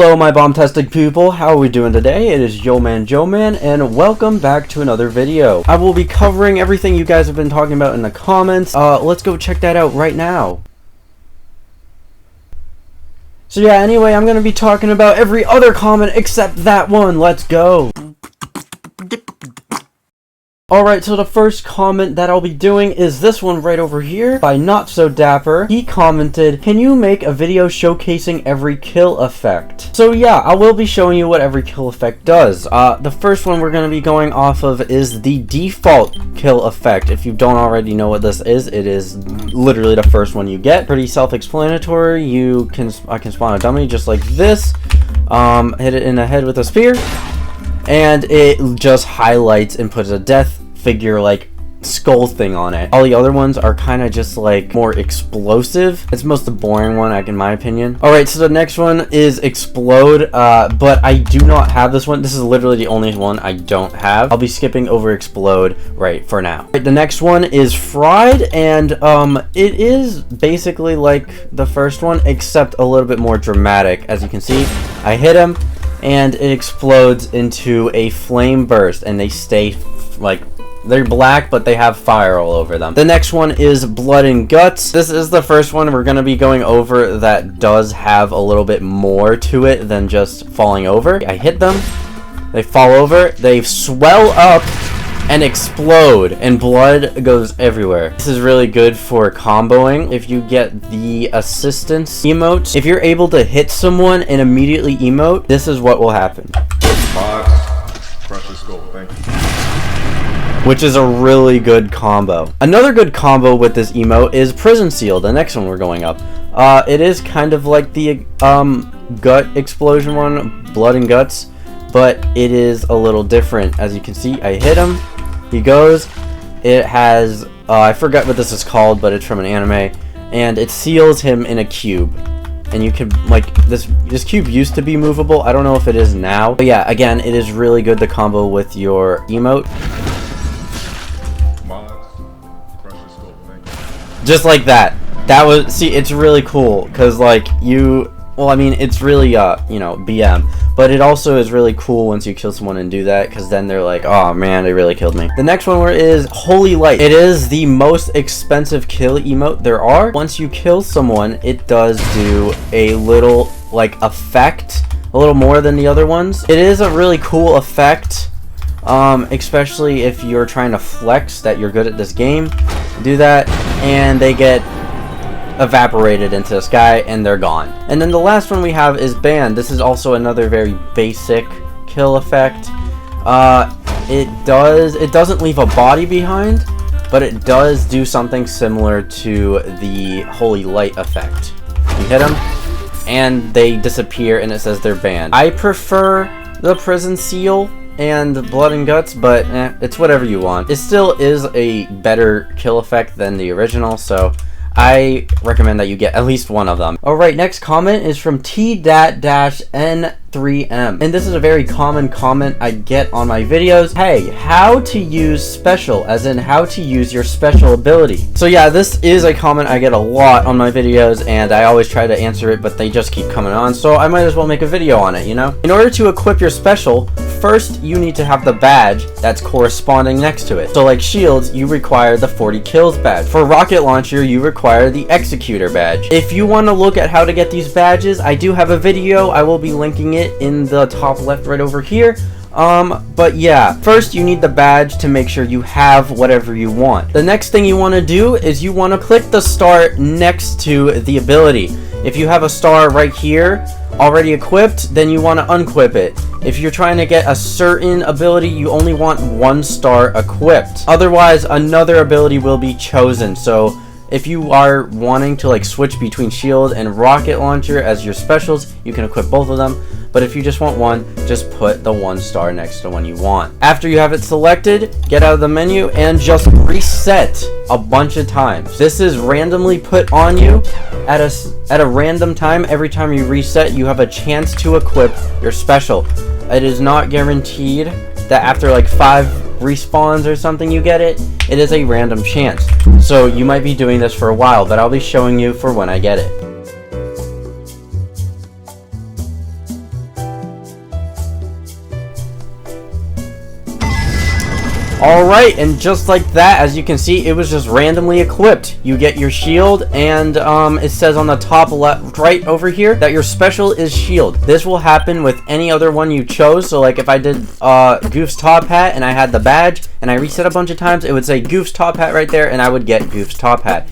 Hello my bomb-tastic people, how are we doing today? It is Yo-Man Joe-Man, and welcome back to another video. I will be covering everything you guys have been talking about in the comments. Let's go check that out right now. So yeah, anyway, I'm gonna be talking about every other comment except that one. Let's go! Alright, so the first comment that I'll be doing is this one right over here by Not So Dapper. He commented, "Can you make a video showcasing every kill effect?" So yeah, I will be showing you what every kill effect does. The first one we're going to be going off of is the default kill effect. If you don't already know what this is, it is literally the first one you get. Pretty self-explanatory. I can spawn a dummy just like this, hit it in the head with a spear, and it just highlights and puts a death figure like skull thing on it. All the other ones are kind of just like more explosive. It's most the boring one, in my opinion. Alright, so the next one is Explode, but I do not have this one. This is literally the only one I don't have. I'll be skipping over Explode right for now. Right, the next one is Fried, and it is basically like the first one except a little bit more dramatic. As you can see, I hit him and it explodes into a flame burst, and they stay like, they're black, but they have fire all over them. The next one is Blood and Guts. This is the first one we're going to be going over that does have a little bit more to it than just falling over. I hit them, they fall over, they swell up and explode, and blood goes everywhere. This is really good for comboing. If you get the assistance emote, if you're able to hit someone and immediately emote, this is what will happen. Precious gold, thank you. Which is a really good combo. Another good combo with this emote is Prison Seal, the next one we're going up. It is kind of like the gut explosion one, Blood and Guts, but it is a little different. As you can see, I hit him, he goes, it has, I forgot what this is called, but it's from an anime, and it seals him in a cube. And you can, like, this cube used to be movable, I don't know if it is now. But yeah, again, it is really good to combo with your emote. Just like that. That was, see, it's really cool, because, like, well, I mean, it's really, you know, BM, but it also is really cool once you kill someone and do that, because then they're like, oh man, they really killed me. The next one is Holy Light. It is the most expensive kill emote there are. Once you kill someone, it does do a little, like, effect, a little more than the other ones. It is a really cool effect, especially if you're trying to flex that you're good at this game. Do that, and they get evaporated into the sky and they're gone. And then the last one we have is Banned. This is also another very basic kill effect. It doesn't leave a body behind, but it does do something similar to the Holy Light effect. You hit them and they disappear and it says they're banned. I prefer the Prison Seal and Blood and Guts, but it's whatever you want. It still is a better kill effect than the original, so I recommend that you get at least one of them. Alright, next comment is from T-N3M, and this is a very common comment I get on my videos. Hey, how to use special, as in how to use your special ability. So yeah, this is a comment I get a lot on my videos, and I always try to answer it, but they just keep coming on, so I might as well make a video on it, you know? In order to equip your special, first you need to have the badge that's corresponding next to it. So like shields, you require the 40 kills badge. For rocket launcher, you require the executor badge. If you want to look at how to get these badges, I do have a video. I will be linking it in the top left right over here. But yeah, first you need the badge to make sure you have whatever you want. The next thing you want to do is you want to click the star next to the ability. If you have a star right here already equipped, then you want to unequip it. If you're trying to get a certain ability, you only want one star equipped. Otherwise, another ability will be chosen. So if you are wanting to like switch between shield and rocket launcher as your specials, you can equip both of them. But if you just want one, just put the one star next to the one you want. After you have it selected, get out of the menu and just reset a bunch of times. This is randomly put on you at a random time. Every time you reset, you have a chance to equip your special. It is not guaranteed that after like 5 respawns or something you get it. It is a random chance. So you might be doing this for a while, but I'll be showing you for when I get it. Alright, and just like that, as you can see, it was just randomly equipped. You get your shield, and it says on the top left, right over here, that your special is shield. This will happen with any other one you chose. So like if I did Goof's top hat and I had the badge and I reset a bunch of times, it would say Goof's top hat right there, and I would get Goof's top hat.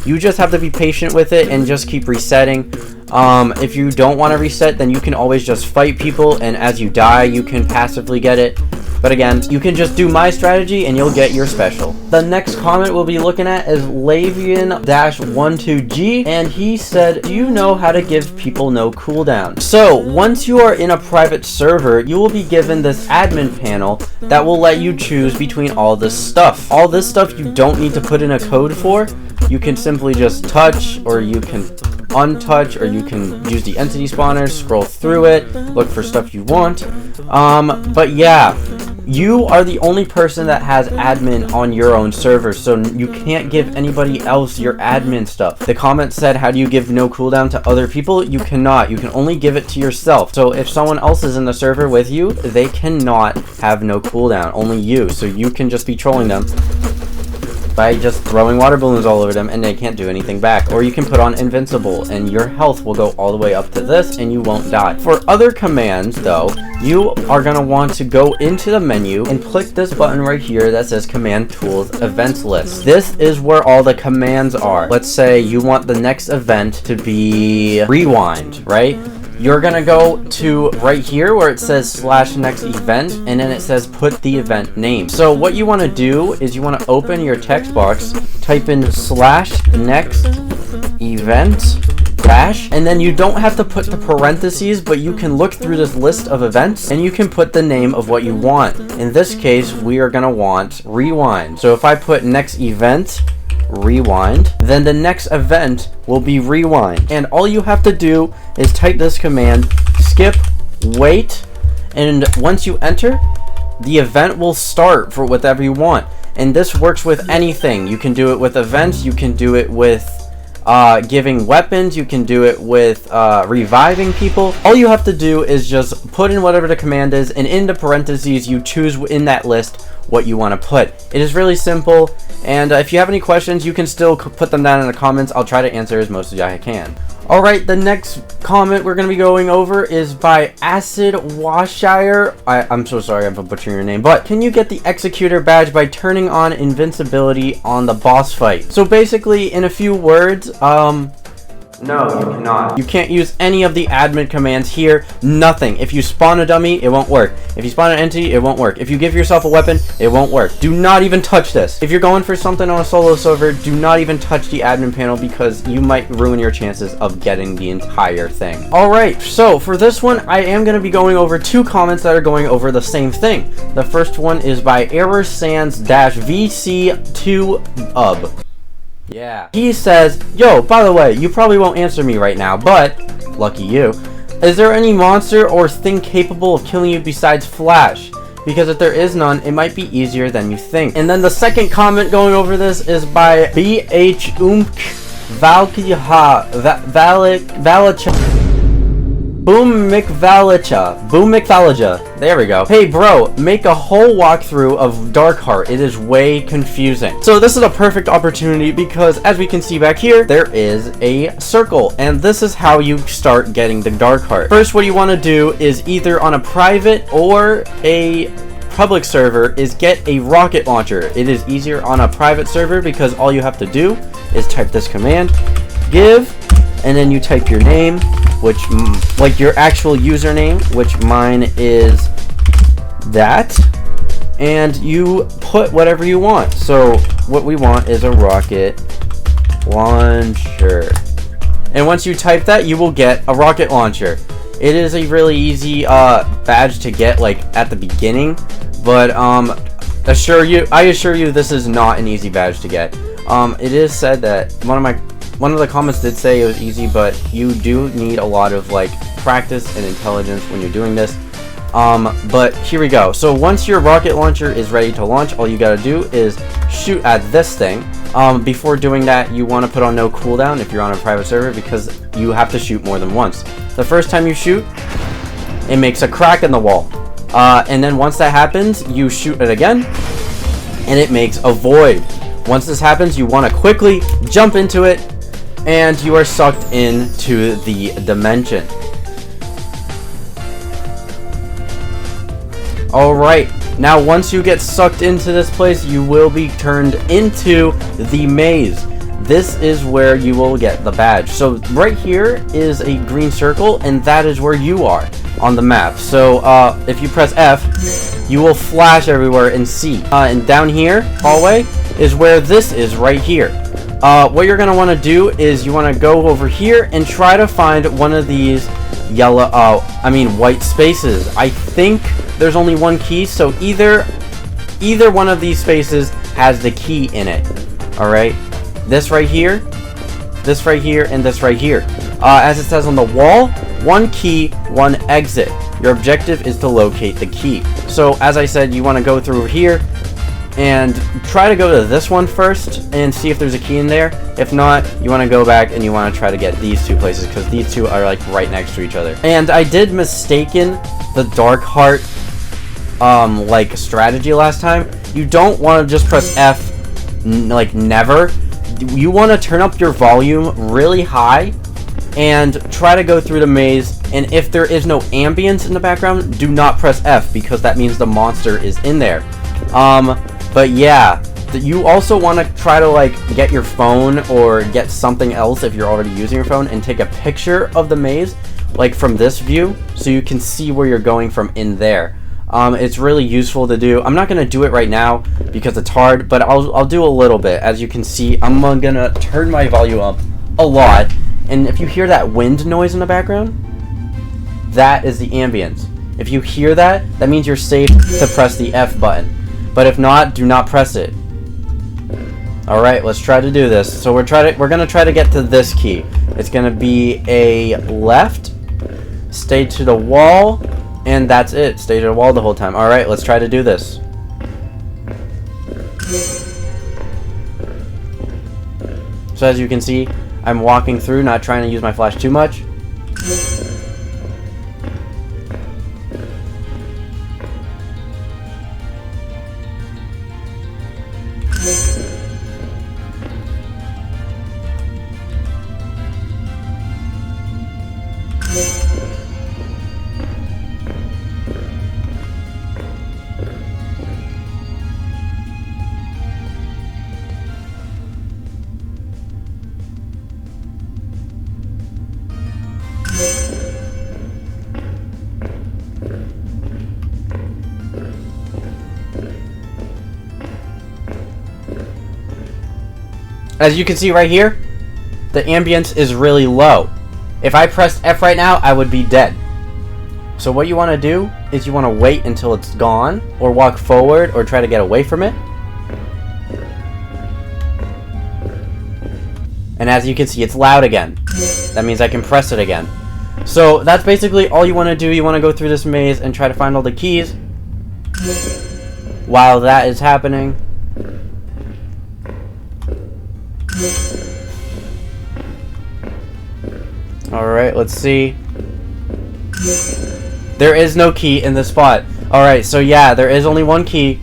You just have to be patient with it and just keep resetting. If you don't want to reset, then you can always just fight people, and as you die, you can passively get it. But again, you can just do my strategy and you'll get your special. The next comment we'll be looking at is Lavian-12G, and he said, do you know how to give people no cooldown? So, once you are in a private server, you will be given this admin panel that will let you choose between all this stuff. All this stuff you don't need to put in a code for. You can simply just touch, or you can untouch, or you can use the entity spawners, scroll through it, look for stuff you want. But yeah, you are the only person that has admin on your own server, so you can't give anybody else your admin stuff. The comment said, how do you give no cooldown to other people? You cannot. You can only give it to yourself. So if someone else is in the server with you, they cannot have no cooldown, only you. So you can just be trolling them by just throwing water balloons all over them, and they can't do anything back. Or you can put on invincible, and your health will go all the way up to this, and you won't die. For other commands, though, you are going to want to go into the menu and click this button right here that says Command Tools Events List. This is where all the commands are. Let's say you want the next event to be Rewind, right? You're gonna go to right here where it says /next event, and then it says put the event name. So what you want to do is you want to open your text box, type in /next event dash, and then you don't have to put the parentheses, but you can look through this list of events and you can put the name of what you want. In this case, we are gonna want Rewind. So if I put next event Rewind, then the next event will be Rewind, and all you have to do is type this command, skip, wait, and once you enter, the event will start for whatever you want. And this works with anything. You can do it with events, you can do it with giving weapons, you can do it with reviving people. All you have to do is just put in whatever the command is, and in the parentheses you choose in that list what you want to put. It is really simple, and if you have any questions, you can still put them down in the comments. I'll try to answer as most as I can. Alright, the next comment we're going to be going over is by Acid Washire. I'm so sorry I'm butchering your name, but can you get the Executor badge by turning on invincibility on the boss fight? So basically, in a few words, no, you cannot. You can't use any of the admin commands here. Nothing. If you spawn a dummy, it won't work. If you spawn an entity, it won't work. If you give yourself a weapon, it won't work. Do not even touch this. If you're going for something on a solo server, do not even touch the admin panel, because you might ruin your chances of getting the entire thing. Alright, so for this one, I am going to be going over two comments that are going over the same thing. The first one is by ErrorSands-VC2UB. Yeah. He says, yo, by the way, you probably won't answer me right now, but, lucky you, is there any monster or thing capable of killing you besides Flash? Because if there is none, it might be easier than you think. And then the second comment going over this is by Boom McValicha. There we go. Hey bro, make a whole walkthrough of Darkheart. It is way confusing. So this is a perfect opportunity, because as we can see back here, there is a circle, and this is how you start getting the Darkheart. First, what you want to do is either on a private or a public server is get a rocket launcher. It is easier on a private server because all you have to do is type this command, give, and then you type your name, which, like your actual username, which mine is that, and you put whatever you want. So what we want is a rocket launcher, and once you type that, you will get a rocket launcher. It is a really easy badge to get, like, at the beginning, but I assure you this is not an easy badge to get. It is said that one of the comments did say it was easy, but you do need a lot of like practice and intelligence when you're doing this. But here we go. So once your rocket launcher is ready to launch, all you gotta do is shoot at this thing. Before doing that, you want to put on no cooldown if you're on a private server, because you have to shoot more than once. The first time you shoot, it makes a crack in the wall. And then once that happens, you shoot it again, and it makes a void. Once this happens, you want to quickly jump into it, and you are sucked into the dimension. Alright, now once you get sucked into this place, you will be turned into the maze. This is where you will get the badge. So right here is a green circle, and that is where you are on the map. So if you press F, you will flash everywhere and see. And down here, hallway, is where this is right here. What you're going to want to do is you want to go over here and try to find one of these white spaces. I think there's only one key, so either one of these spaces has the key in it. Alright? This right here, and this right here. As it says on the wall, one key, one exit. Your objective is to locate the key. So as I said, you want to go through here and try to go to this one first and see if there's a key in there. If not, you want to go back and you want to try to get these two places, because these two are like right next to each other. And I did mistaken the Dark Heart like strategy last time. You don't want to just press F like never. You want to turn up your volume really high and try to go through the maze, and if there is no ambience in the background, do not press F, because that means the monster is in there. But yeah, you also want to try to like get your phone or get something else if you're already using your phone and take a picture of the maze, like from this view, so you can see where you're going from in there. It's really useful to do. I'm not going to do it right now because it's hard, but I'll do a little bit. As you can see, I'm going to turn my volume up a lot, and if you hear that wind noise in the background, that is the ambience. If you hear that, that means you're safe to press the F button. But if not, do not press it. Alright, let's try to do this. So we're going to try to get to this key. It's going to be a left, stay to the wall, and that's it. Stay to the wall the whole time. Alright, let's try to do this. So as you can see, I'm walking through, not trying to use my flash too much. As you can see right here, the ambience is really low. If I pressed F right now, I would be dead. So what you want to do is you want to wait until it's gone, or walk forward, or try to get away from it. And as you can see, it's loud again. That means I can press it again. So that's basically all you want to do. You want to go through this maze and try to find all the keys. While that is happening, alright, let's see. There is no key in this spot. Alright, so yeah, there is only one key.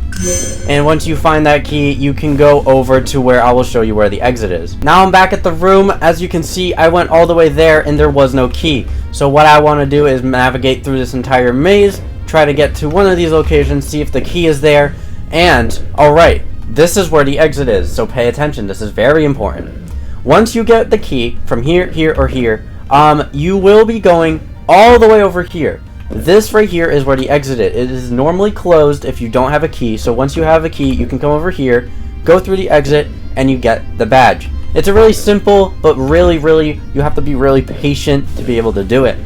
And once you find that key, you can go over to where I will show you where the exit is. Now I'm back at the room. As you can see, I went all the way there and there was no key. So what I want to do is navigate through this entire maze, try to get to one of these locations, see if the key is there. And, alright, this is where the exit is, so pay attention. This is very important. Once you get the key from here, here, or here, you will be going all the way over here. This right here is where the exit is. It is normally closed if you don't have a key, so once you have a key, you can come over here, go through the exit, and you get the badge. It's a really simple, but really, you have to be really patient to be able to do it.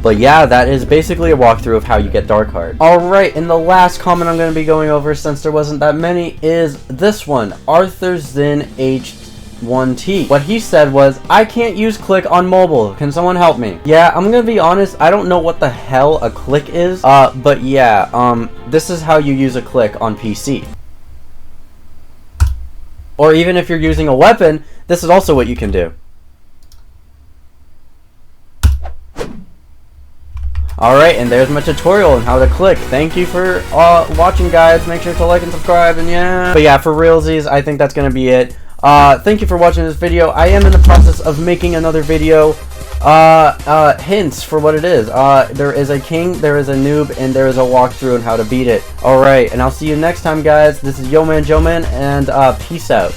But yeah, that is basically a walkthrough of how you get Dark Heart. Alright, and the last comment I'm going to be going over, since there wasn't that many, is this one. Arthur Zin H1T. What he said was, I can't use click on mobile. Can someone help me? Yeah, I'm going to be honest, I don't know what the hell a click is. But yeah, this is how you use a click on PC. Or even if you're using a weapon, this is also what you can do. Alright, and there's my tutorial on how to click. Thank you for watching, guys. Make sure to like and subscribe, and yeah. But yeah, for realsies, I think that's going to be it. Thank you for watching this video. I am in the process of making another video. Hints for what it is. There is a king, there is a noob, and there is a walkthrough on how to beat it. Alright, and I'll see you next time, guys. This is Yo Man Joe Man, and peace out.